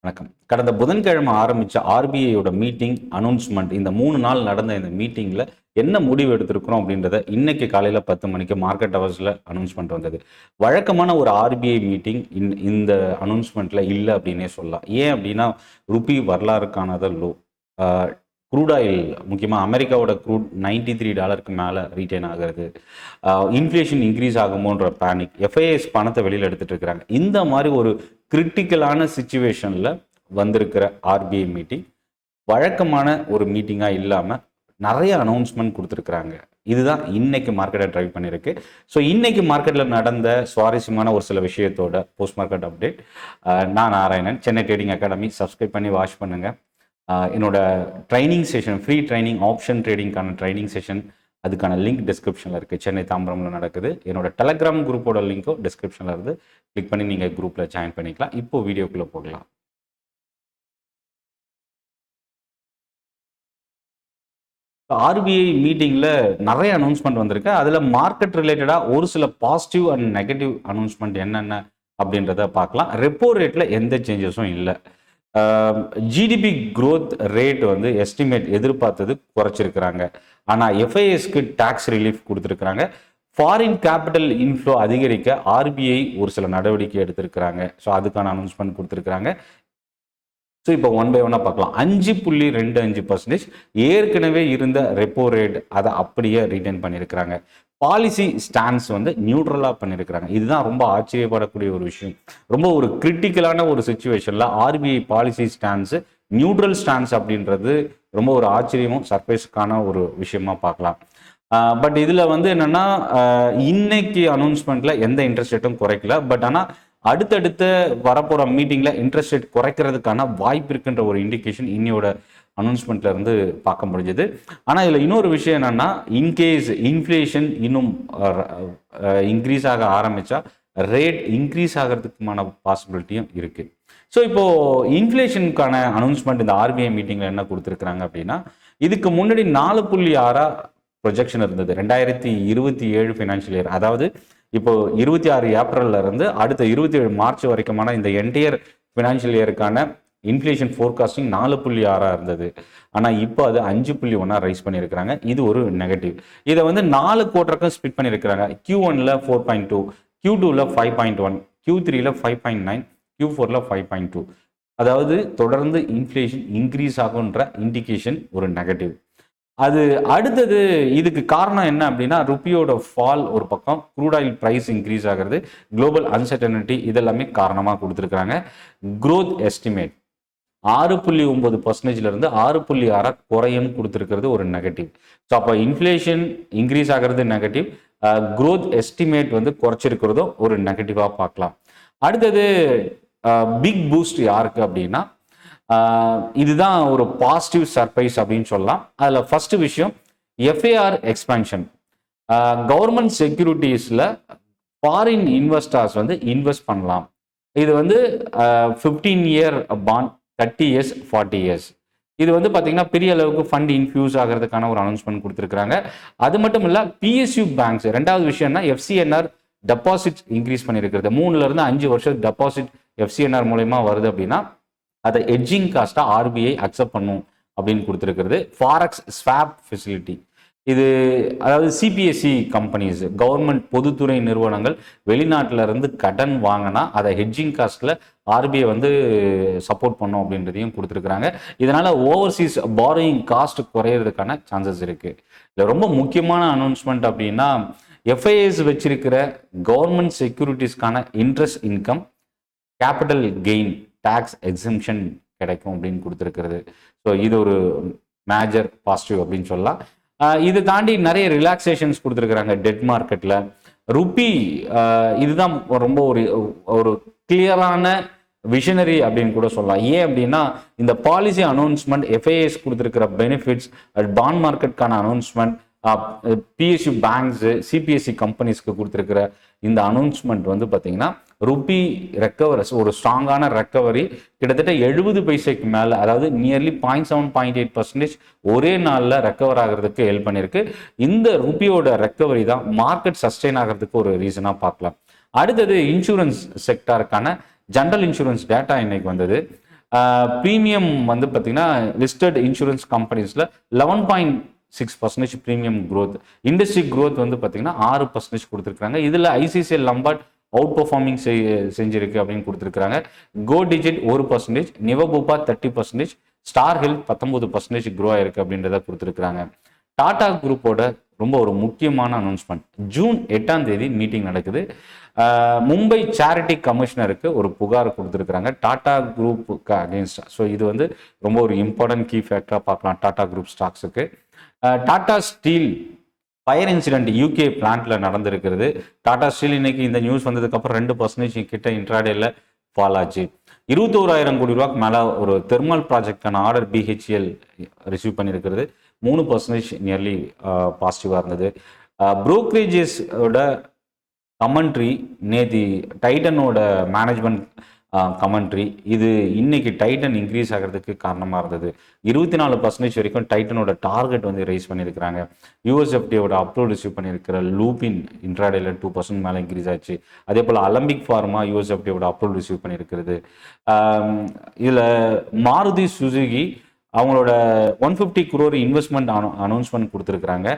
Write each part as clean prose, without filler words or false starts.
வணக்கம். கடந்த புதன்கிழமை ஆரம்பிச்ச ஆர்பிஐயோட மீட்டிங் அனௌன்ஸ்மெண்ட் இந்த 3 நாள் நடந்த இந்த மீட்டிங்ல என்ன முடிவு எடுத்திருக்கிறோம் அப்படின்றத இன்னைக்கு காலையில 10 மணிக்கு மார்க்கெட் ஹவர்ஸ்ல அனௌன்ஸ்மெண்ட் வந்தது. வழக்கமான ஒரு ஆர்பிஐ மீட்டிங் இந்த அனௌன்ஸ்மெண்ட்ல இல்லை அப்படின்னே சொல்லலாம். ஏன் அப்படின்னா ருபி வரலாறு காணாத லோ. க்ரூட் ஆயில் முக்கியமாக அமெரிக்காவோட க்ரூட் $93 மேலே ரீட்டைன் ஆகிறது. இன்ஃப்ளேஷன் இன்க்ரீஸ் ஆகுமோன்ற பேனிக், எஃப்ஐஎஸ் பணத்தை வெளியில் எடுத்துகிட்டு இருக்கிறாங்க. இந்த மாதிரி ஒரு கிரிட்டிக்கலான சுச்சுவேஷனில் வந்திருக்கிற ஆர்பிஐ மீட்டிங் வழக்கமான ஒரு மீட்டிங்காக இல்லாமல் நிறைய அனௌன்ஸ்மெண்ட் கொடுத்துருக்குறாங்க. இதுதான் இன்னைக்கு மார்க்கெட்டை ட்ரைவ் பண்ணியிருக்கு. ஸோ இன்னைக்கு மார்க்கெட்டில் நடந்த சுவாரஸ்யமான ஒரு சில விஷயத்தோட போஸ்ட் மார்க்கெட் அப்டேட். நான் Narayanan, Chennai trading academy. Subscribe பண்ணி வாட்ச் பண்ணுங்கள். என்னோட training session, free training, option ட்ரேடிங்கான ட்ரைனிங் செஷன், அதுக்கான லிங்க் டிஸ்கிரிப்ஷனில் இருக்குது. சென்னை தாம்பரமில் நடக்குது. என்னோட டெலகிராம் குரூப்போட லிங்க்கும் டிஸ்கிரிப்ஷனில் இருந்து கிளிக் பண்ணி நீங்கள் குரூப்பில் ஜாயின் பண்ணிக்கலாம். இப்போது வீடியோக்குள்ளே போகலாம். ஆர்பிஐ மீட்டிங்கில் நிறைய அனௌன்ஸ்மெண்ட் வந்திருக்கு. அதில் மார்க்கெட் ரிலேட்டடாக ஒரு சில பாசிட்டிவ் அண்ட் நெகட்டிவ் அனௌன்ஸ்மெண்ட் என்னென்ன அப்படின்றத பார்க்கலாம். ரெப்போ ரேட்டில் எந்த சேஞ்சஸும் இல்லை. ஜிடிபி க்ரோத் ரேட் வந்து எஸ்டிமேட் எதிர்பார்த்தது குறைச்சிருக்கிறாங்க. ஆனால் எஃப்ஐஎஸ்க்கு டேக்ஸ் ரிலீஃப் கொடுத்துருக்குறாங்க. ஃபாரின் கேபிட்டல் இன்ஃப்ளோ அதிகரிக்க ஆர்பிஐ ஒரு சில நடவடிக்கை எடுத்திருக்கிறாங்க. ஸோ அதுக்கான அனௌன்ஸ்மெண்ட் கொடுத்துருக்குறாங்க. ஸோ இப்போ ஒன் பை ஒன்னாக பார்க்கலாம். 5.25% ஏற்கனவே இருந்த ரெப்போ ரேட் அதை அப்படியே ரீட்டைன் பண்ணியிருக்கிறாங்க. பாலிசி ஸ்டான்ஸ் வந்து நியூட்ரலாக பண்ணியிருக்கிறாங்க. இதுதான் ரொம்ப ஆச்சரியப்படக்கூடிய ஒரு விஷயம். ரொம்ப ஒரு கிரிட்டிக்கலான ஒரு சுச்சுவேஷனில் RBI policy stance neutral stance அப்படின்றது ரொம்ப ஒரு ஆச்சரியமும் சர்ப்ரைஸுக்கான ஒரு விஷயமா பார்க்கலாம். பட் இதில் வந்து என்னென்னா இன்னைக்கு அனௌன்ஸ்மெண்ட்டில் எந்த இன்ட்ரெஸ்ட் ரேட்டும் குறைக்கல. பட் ஆனால் அடுத்தடுத்த வரப்போகிற மீட்டிங்கில் இன்ட்ரெஸ்ட் ரேட் குறைக்கிறதுக்கான வாய்ப்பு இருக்குன்ற ஒரு இண்டிகேஷன் இன்னையோட அனௌன்ஸ்மெண்ட்ல இருந்து பார்க்க முடிஞ்சது. ஆனால் இதில் இன்னொரு விஷயம் என்னன்னா, இன்கேஸ் இன்ஃப்ளேஷன் இன்னும் இன்க்ரீஸ் ஆக ஆரம்பிச்சா ரேட் இன்க்ரீஸ் ஆகிறதுக்குமான பாசிபிலிட்டியும் இருக்கு. ஸோ இப்போ இன்ஃப்ளேஷனுக்கான அனௌன்ஸ்மெண்ட் இந்த ஆர்பிஐ மீட்டிங்ல என்ன கொடுத்துருக்குறாங்க அப்படின்னா, இதுக்கு முன்னாடி 4.6 ப்ரொஜெக்ஷன் இருந்தது 2027 ஃபினான்ஷியல் இயர். அதாவது இப்போ 26 ஏப்ரல்ல இருந்து அடுத்த 27 மார்ச் வரைக்குமான இந்த என்டையர் ஃபினான்ஷியல் இயருக்கான இன்ஃப்ளேஷன் ஃபோர்காஸ்டிங் 4.6 இருந்தது. ஆனால் இப்போ அது 5.1 ரைஸ் பண்ணியிருக்கிறாங்க. இது ஒரு நெகட்டிவ். இதை வந்து 4 குவார்ட்டருக்கும் ஸ்பிட் பண்ணியிருக்கிறாங்க. Q1ல 4.2, Q2ல 5.1, Q3ல 5.9, Q4ல 5.2. அதாவது தொடர்ந்து இன்ஃப்ளேஷன் இன்க்ரீஸ் ஆகுன்ற இண்டிகேஷன் ஒரு நெகட்டிவ். அது அடுத்தது இதுக்கு காரணம் என்ன அப்படின்னா, ருப்பியோட ஃபால் ஒரு பக்கம், க்ரூட் ஆயில் ப்ரைஸ் இன்க்ரீஸ் ஆகிறது, குளோபல் அன்சர்டனிட்டி, இதெல்லாமே காரணமாக கொடுத்துருக்குறாங்க. க்ரோத் எஸ்டிமேட் 6.9% இருந்து 6.6 குறையும் கொடுத்துருக்கிறது ஒரு நெகட்டிவ். ஸோ அப்போ இன்ஃப்ளேஷன் இன்க்ரீஸ் ஆகிறது நெகட்டிவ், க்ரோத் எஸ்டிமேட் வந்து குறைச்சிருக்கிறதும் ஒரு நெகட்டிவாக பார்க்கலாம். அடுத்தது பிக் பூஸ்ட் யாருக்கு அப்படின்னா, இதுதான் ஒரு பாசிட்டிவ் சர்ப்ரைஸ் அப்படின்னு சொல்லலாம். அதில் ஃபர்ஸ்ட் விஷயம் எஃப்ஏஆர் எக்ஸ்பான்ஷன். கவர்மெண்ட் செக்யூரிட்டிஸில் ஃபாரின் இன்வெஸ்டர்ஸ் வந்து இன்வெஸ்ட் பண்ணலாம். இது வந்து 15 இயர் பாண்ட், 30 இயர்ஸ், 40 இயர்ஸ். இது வந்து பார்த்தீங்கன்னா பெரிய அளவுக்கு ஃபண்ட் இன்ஃபியூஸ் ஆகிறதுக்கான ஒரு அனௌன்ஸ்மெண்ட் கொடுத்துருக்காங்க. அது மட்டும் இல்லை, பிஎஸ்யூ பேங்க்ஸ். ரெண்டாவது விஷயம்னா எஃப்சிஎன்ஆர் டெபாசிட் இன்க்ரீஸ் பண்ணியிருக்கிறது. 3லேருந்து 5 வருஷம் டெபாசிட் எஃப்சிஎன்ஆர் மூலயமா வருது அப்படின்னா அதை எட்ஜிங் காஸ்ட்டாக ஆர்பிஐ அக்செப்ட் பண்ணும் அப்படின்னு கொடுத்துருக்கிறது. ஃபாரெக்ஸ் ஸ்வாப் ஃபெசிலிட்டி, இது அதாவது சிபிஎஸ்சி கம்பெனிஸ், கவர்மெண்ட் பொதுத்துறை நிறுவனங்கள் வெளிநாட்டில் இருந்து கடன் வாங்கினா அதை ஹெட்ஜிங் காஸ்ட்டில் ஆர்பிஐ வந்து சப்போர்ட் பண்ணும் அப்படின்றதையும் கொடுத்துருக்குறாங்க. இதனால் ஓவர்சீஸ் பாரோயிங் காஸ்ட் குறையிறதுக்கான சான்சஸ் இருக்குது. இதில் ரொம்ப முக்கியமான அனௌன்ஸ்மெண்ட் அப்படின்னா, எஃப்ஐஎஸ் வச்சிருக்கிற கவர்மெண்ட் செக்யூரிட்டிஸ்க்கான interest income, capital gain, tax exemption கிடைக்கும் அப்படின்னு கொடுத்துருக்கிறது. ஸோ இது ஒரு மேஜர் பாசிட்டிவ் அப்படின்னு சொல்லலாம். இது தாண்டி நிறைய ரிலாக்ஸேஷன்ஸ் கொடுத்துருக்குறாங்க டெட் மார்க்கெட்டில். ருப்பி இதுதான் ரொம்ப ஒரு கிளியரான விஷனரி அப்படின்னு கூட சொல்லலாம். ஏன் அப்படின்னா, இந்த பாலிசி அனௌன்ஸ்மெண்ட், எஃப்ஐஎஸ் கொடுத்துருக்கிற பெனிஃபிட்ஸ், பாண்ட் மார்க்கெட்டுக்கான அனௌன்ஸ்மெண்ட், பிஎஸ்யூ பேங்க்ஸு, சிபிஎஸ்சி கம்பெனிஸ்க்கு கொடுத்துருக்கிற இந்த அனௌன்ஸ்மெண்ட் வந்து பார்த்தீங்கன்னா ருப்பி ரெக்கவரஸ், ஒரு ஸ்ட்ராங்கான ரெக்கவரி, கிட்டத்தட்ட 70 பைசைக்கு மேலே, அதாவது நியர்லி 0.7-0.8% ஒரே நாளில் ரெக்கவர் ஆகிறதுக்கு ஹெல்ப் பண்ணியிருக்கு. இந்த ருப்பியோட ரெக்கவரி தான் மார்க்கெட் சஸ்டெயின் ஆகிறதுக்கு ஒரு ரீசனாக பார்க்கலாம். அடுத்தது இன்சூரன்ஸ் செக்டாருக்கான ஜென்ரல் இன்சூரன்ஸ் டேட்டா இன்னைக்கு வந்தது. ப்ரீமியம் வந்து பார்த்தீங்கன்னா லிஸ்டட் இன்சூரன்ஸ் கம்பெனிஸில் 11.6% ப்ரீமியம் growth. இண்டஸ்ட்ரி growth வந்து பார்த்தீங்கன்னா 6% கொடுத்துருக்காங்க. இதில் ஐசிசிஎல் லம்பார்ட் அவுட் பர்ஃபார்மிங் செஞ்சிருக்கு அப்படின்னு கொடுத்துருக்காங்க. கோ டிஜிட் 1%, நிவபூபா 30%, ஸ்டார் ஹெல்த் 19% க்ரோ ஆயிருக்கு அப்படின்றத கொடுத்துருக்காங்க. டாடா குரூப்போட ரொம்ப ஒரு முக்கியமான அனௌன்ஸ்மெண்ட். ஜூன் 8ஆம் தேதி மீட்டிங் நடக்குது. மும்பை சேரிட்டி கமிஷனருக்கு ஒரு புகார் கொடுத்துருக்காங்க டாடா குரூப்புக்கு அகேன்ஸ்ட். ஸோ இது வந்து ரொம்ப ஒரு இம்பார்ட்டன்ட் கீ ஃபேக்டராக பார்க்கலாம் டாடா குரூப் ஸ்டாக்ஸுக்கு. Tata steel fire incident UK பிளான்ட்ல நடந்திருக்கிறது. டாடா ஸ்டீல் இன்னைக்கு இந்த நியூஸ் வந்ததுக்கப்புறம் 2% கிட்ட இன்ட்ராடேல ஃபால் ஆச்சு. 21,000 கோடி ரூபாய்க்கு மேலே ஒரு தெர்மல் ப்ராஜெக்டான ஆர்டர் பிஹெச்எல் ரிசீவ் பண்ணியிருக்கிறது. 3% நியர்லி பாசிட்டிவாக இருந்தது. புரோக்கரேஜஸோட கமெண்ட்ரி நேதி டைட்டனோட மேனேஜ்மெண்ட் கமெண்ட்ரி இது இன்னைக்கு டைட்டன் இன்க்ரீஸ் ஆகிறதுக்கு காரணமாக இருந்தது. 24% வரைக்கும் டைட்டனோட டார்கெட் வந்து ரைஸ் பண்ணியிருக்கிறாங்க. யூஎஸ்எஃப்டியோட அப்ரூவல் ரிசீவ் பண்ணியிருக்கிற லூபின் இன்ட்ராடேல 2% மேலே இன்க்ரீஸ் ஆச்சு. அதே போல் அலம்பிக் ஃபார்மா யூஎஸ்எஃப்டியோட அப்ரூவல் ரிசீவ் பண்ணியிருக்கிறது. இதில் மாருதி சுசுகி அவங்களோட 150 crore இன்வெஸ்ட்மெண்ட் அனௌன்ஸ்மெண்ட் கொடுத்துருக்காங்க.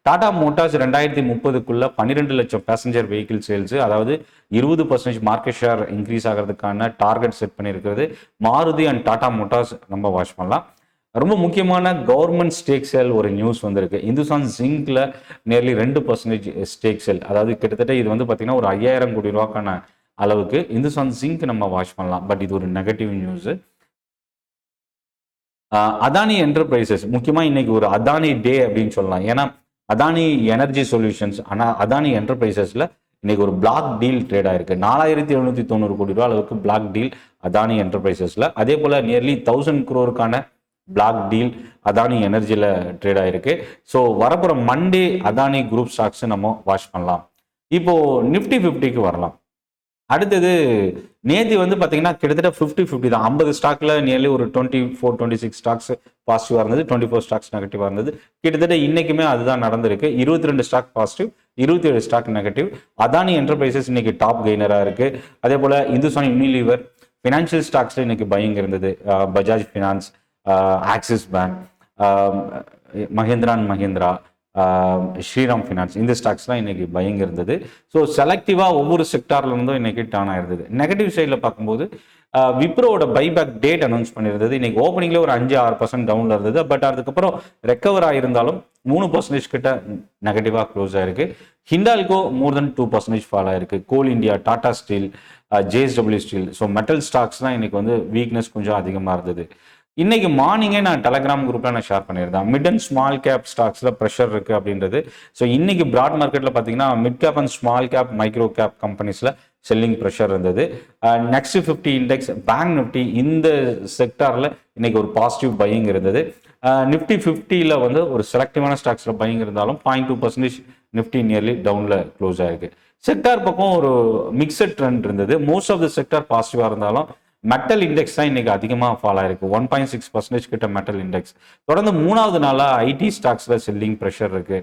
டாடா மோட்டார்ஸ் 2030க்குள்ள 12 லட்சம் பேசஞ்சர் வெஹிக்கிள் சேல்ஸ், அதாவது 20% மார்க்கெட் ஷேர் இன்க்ரீஸ் ஆகிறதுக்கான டார்கெட் செட் பண்ணியிருக்கிறது. மாருதி அண்ட் டாடா மோட்டார்ஸ் நம்ம வாட்ச் பண்ணலாம். ரொம்ப முக்கியமான கவர்மெண்ட் ஸ்டேக் சேல் ஒரு நியூஸ் வந்திருக்கு. இந்துஸ்தான் ஜிங்க்ல நியர்லி 2% ஸ்டேக் சேல், அதாவது கிட்டத்தட்ட இது வந்து பார்த்தீங்கன்னா ஒரு 5,000 கோடி ரூபாய்க்கான அளவுக்கு இந்துஸ்தான் ஜிங்க் நம்ம வாட்ச் பண்ணலாம். பட் இது ஒரு நெகட்டிவ் நியூஸ். அதானி என்டர்பிரைசஸ் முக்கியமாக இன்னைக்கு ஒரு அதானி டே அப்படின்னு சொல்லலாம். ஏன்னா அதானி எனர்ஜி சொல்யூஷன்ஸ் ஆனால் அதானி என்டர்பிரைசஸ்ல இன்னைக்கு ஒரு பிளாக் டீல் ட்ரேட் ஆயிருக்கு. 4,790 கோடி ரூபா அளவுக்கு பிளாக் டீல் அதானி என்டர்பிரைசஸ்ல. அதே போல nearly 1,000 crore block deal Adani எனர்ஜியில் ட்ரேட் ஆயிருக்கு. ஸோ வரப்புற மண்டே அதானி குரூப் ஸ்டாக்ஸ் நம்ம வாட்ச் பண்ணலாம். இப்போ நிஃப்டி 50க்கு வரலாம். அடுத்தது நேத்தி வந்து பார்த்தீங்கன்னா கிட்டத்தட்ட 50-50 தான். 50 ஸ்டாக்ல நியர்லி ஒரு 24-26 ஸ்டாக்ஸ் பாசிட்டிவாக இருந்தது, 24 ஸ்டாக்ஸ் நெகட்டிவாக இருந்தது. கிட்டத்தட்ட இன்னைக்குமே அதுதான் நடந்திருக்கு. 22 stock positive, 27 stock negative. Adani enterprises இன்னைக்கு டாப் கெய்னராக இருக்கு. அதே போல இந்துஸ்தான் யூனிலீவர் ஃபினான்ஷியல் ஸ்டாக்ஸ்ல இன்னைக்கு பையிங் இருந்தது. Bajaj finance, Axis bank, Mahindra and Mahindra, Shriram finance, இந்த ஸ்டாக்ஸ்லாம் இன்னைக்கு பையிங் இருந்தது. ஸோ செலக்டிவாக ஒவ்வொரு செக்டார்ல இருந்தும் இன்னைக்கு டர்ன் ஆயிருந்தது. நெகட்டிவ் சைடில் பார்க்கும்போது விப்ரோட பைபேக் டேட் அனௌன்ஸ் பண்ணியிருந்தது. இன்னைக்கு ஓப்பனிங்ல ஒரு 5-6% டவுன்ல இருந்தது. பட் அதுக்கப்புறம் ரெக்கவர் ஆயிருந்தாலும் 3% கிட்ட நெகட்டிவாக க்ளோஸ் ஆயிருக்கு. ஹிண்டால்கோ மோர் தென் 2% ஃபால் ஆயிருக்கு. Coal India, Tata Steel, JSW Steel, so metal ஸ்டாக்ஸ்லாம் இன்னைக்கு வந்து வீக்னஸ் கொஞ்சம் அதிகமாக இருந்தது. இன்னைக்கு மார்னிங்கே நான் டெலகிராம் குரூப்ல நான் ஷேர் பண்ணியிருந்தேன். மிட் அண்ட் ஸ்மால் கேப் ஸ்டாக்ஸ்ல ப்ரெஷர் இருக்கு அப்படின்றது. ஸோ இன்னைக்கு பிராட் மார்க்கெட்ல பார்த்தீங்கன்னா mid cap and small cap, micro cap கம்பெனிஸ்ல செல்லிங் ப்ரெஷர் இருந்தது. நெக்ஸ்ட் 50 இண்டெக்ஸ், பேங்க் நிஃப்டி, இந்த செக்டார்ல இன்னைக்கு ஒரு பாசிட்டிவ் பையிங் இருந்தது. நிஃப்டி 50ல வந்து ஒரு செலக்டிவான ஸ்டாக்ஸ்ல பையிங் இருந்தாலும் 0.2% நிஃப்டி நியர்லி டவுன்ல க்ளோஸ் ஆயிருக்கு. செக்டார் பக்கம் ஒரு மிக்சட் ட்ரெண்ட் இருந்தது. மோஸ்ட் ஆஃப் த செக்டார் பாசிட்டிவா இருந்தாலும் மெட்டல் இண்டெக்ஸ் தான் இன்னைக்கு அதிகமாக ஃபால் ஆயிருக்கு. 1.6% கிட்ட மெட்டல் இண்டெக்ஸ். தொடர்ந்து 3வது நாளா ஐடி ஸ்டாக்ஸ்ல செல்லிங் ப்ரெஷர் இருக்கு.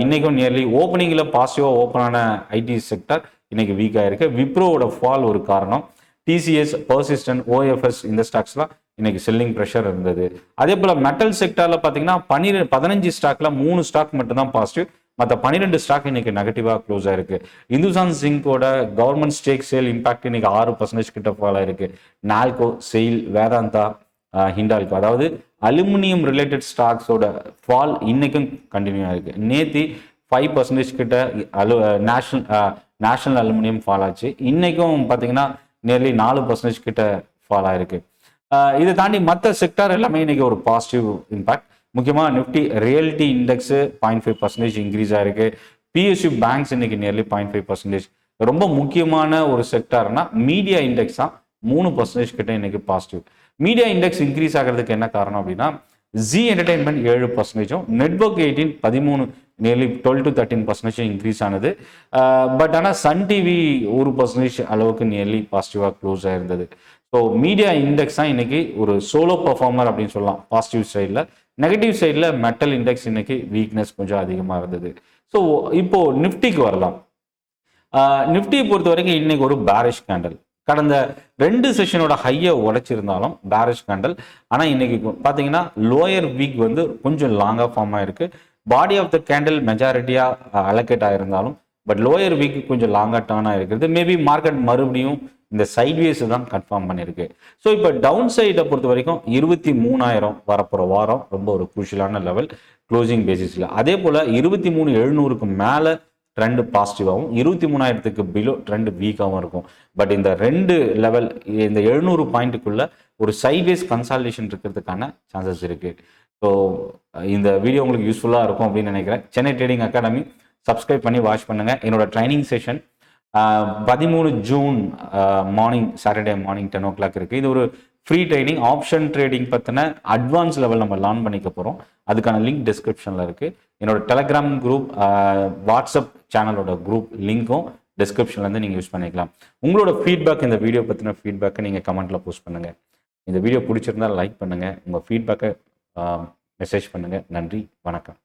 இன்னைக்கும் நியர்லி ஓப்பனிங்ல பாசிட்டிவா ஓப்பன் ஆன ஐடி செக்டர் இன்னைக்கு வீக் ஆயிருக்கு. விப்ரோவோட ஃபால் ஒரு காரணம். டிசிஎஸ், பர்சிஸ்டன்ட், ஓஎஃப்எஸ், இந்த ஸ்டாக்ஸ்லாம் இன்னைக்கு செல்லிங் ப்ரெஷர் இருந்தது. அதே போல மெட்டல் செக்டர்ல பாத்தீங்கன்னா 15 ஸ்டாக்ல 3 ஸ்டாக் மட்டும் தான் பாசிட்டிவ், மற்ற 12 ஸ்டாக் இன்னைக்கு நெகட்டிவா க்ளோஸ் ஆயிருக்கு. இந்துஸ்தான் ஜிங்கோட கவர்மெண்ட் ஸ்டேக் சேல் இம்பாக்ட் இன்னைக்கு 6% கிட்ட ஃபால் ஆயிருக்கு. நால்கோ, செயில், வேதாந்தா, ஹிண்டால்கோ, அதாவது அலுமினியம் ரிலேட்டட் ஸ்டாக்ஸோட ஃபால் இன்னைக்கும் கண்டினியூ ஆயிருக்கு. நேத்தி 5% கிட்ட நேஷனல் அலுமினியம் ஃபால் ஆச்சு. இன்னைக்கும் பார்த்தீங்கன்னா நியர்லி 4% கிட்ட ஃபால் ஆயிருக்கு. இதை தாண்டி மற்ற செக்டார் எல்லாமே இன்னைக்கு ஒரு பாசிட்டிவ் இம்பாக்ட். முக்கியமாக நிஃப்டி ரியல்டி இண்டெக்ஸ் 0.5% இன்க்ரீஸ் ஆயிருக்கு. பிஎஸ்யூ பேங்க்ஸ் இன்னைக்கு நியர்லி 0.5%. ரொம்ப முக்கியமான ஒரு செக்டார்னா மீடியா இண்டெக்ஸ் தான் 3% கிட்ட இன்னைக்கு பாசிட்டிவ். மீடியா இண்டெக்ஸ் இன்க்ரீஸ் ஆகிறதுக்கு என்ன காரணம் அப்படின்னா G entertainment 7%, network 18, 13, nearly 12-13% increase ஆனது. பட் ஆனால் சன் டிவி 1% அளவுக்கு நியர்லி பாசிட்டிவாக க்ளோஸ் ஆயிருந்தது. ஸோ மீடியா இண்டெக்ஸ் தான் இன்னைக்கு ஒரு சோலோ பர்ஃபார்மர் அப்படின்னு சொல்லலாம் பாசிட்டிவ் சைடில். நெகட்டிவ் சைடில் மெட்டல் இண்டெக்ஸ் இன்னைக்கு வீக்னஸ் கொஞ்சம் அதிகமாக இருந்தது. ஸோ இப்போ நிஃப்டிக்கு வரலாம். நிஃப்டியை பொறுத்த வரைக்கும் இன்னைக்கு ஒரு பேரிஷ் கேண்டல். கடந்த 2 செஷனோட ஹையை உடைச்சிருந்தாலும் பேரிஷ் கேண்டல். ஆனால் இன்னைக்கு பார்த்தீங்கன்னா லோயர் வீக் வந்து கொஞ்சம் லாங்காக ஃபார்ம் ஆயிருக்கு. பாடி ஆஃப் த கேண்டில் மெஜாரிட்டியாக அலோகேட் ஆயிருந்தாலும் பட் லோயர் வீக் கொஞ்சம் லாங்காக டர்ன் ஆயிருக்கிறது. மேபி மார்க்கெட் மறுபடியும் இந்த சைட்வேஸ் தான் கன்ஃபார்ம் பண்ணியிருக்கு. ஸோ இப்போ டவுன் சைடை பொறுத்த வரைக்கும் 23,000 வரப்போகிற வாரம் ரொம்ப ஒரு குரூஷியலான லெவல் க்ளோசிங் பேசிஸில். அதே போல் 23,700க்கு மேலே ட்ரெண்ட் பாசிட்டிவாகவும் 23,000க்கு பிலோ ட்ரெண்ட் வீக்காகவும் இருக்கும். பட் இந்த 2 லெவல் இந்த 700 பாயிண்ட்டுக்குள்ள ஒரு சைட்வேஸ் கன்சாலிடேஷன் இருக்கிறதுக்கான சான்சஸ் இருக்குது. ஸோ இந்த வீடியோ உங்களுக்கு யூஸ்ஃபுல்லாக இருக்கும் அப்படின்னு நினைக்கிறேன். சென்னை ட்ரேடிங் அகாடமி சப்ஸ்கிரைப் பண்ணி வாட்ச் பண்ணுங்கள். என்னோட training session 13 June morning, Saturday morning 10 o'clock இருக்குது. இது ஒரு ஃப்ரீ ட்ரைனிங். ஆப்ஷன் ட்ரேடிங் பற்றின அட்வான்ஸ் லெவல் நம்ம லேர்ன் பண்ணிக்க போகிறோம். அதுக்கான லிங்க் டிஸ்கிரிப்ஷனில் இருக்குது. என்னோட டெலகிராம் குரூப், வாட்ஸ்அப் சேனலோட குரூப் லிங்க்கும் டிஸ்கிரிப்ஷன்லேருந்து நீங்கள் யூஸ் பண்ணிக்கலாம். உங்களோட ஃபீட்பேக், இந்த வீடியோ பற்றின ஃபீட்பேக்கை நீங்கள் கமெண்ட்டில் போஸ்ட் பண்ணுங்கள். இந்த வீடியோ பிடிச்சிருந்தால் லைக் பண்ணுங்கள். உங்கள் ஃபீட்பேக்கை மெசேஜ் பண்ணுங்கள். நன்றி, வணக்கம்.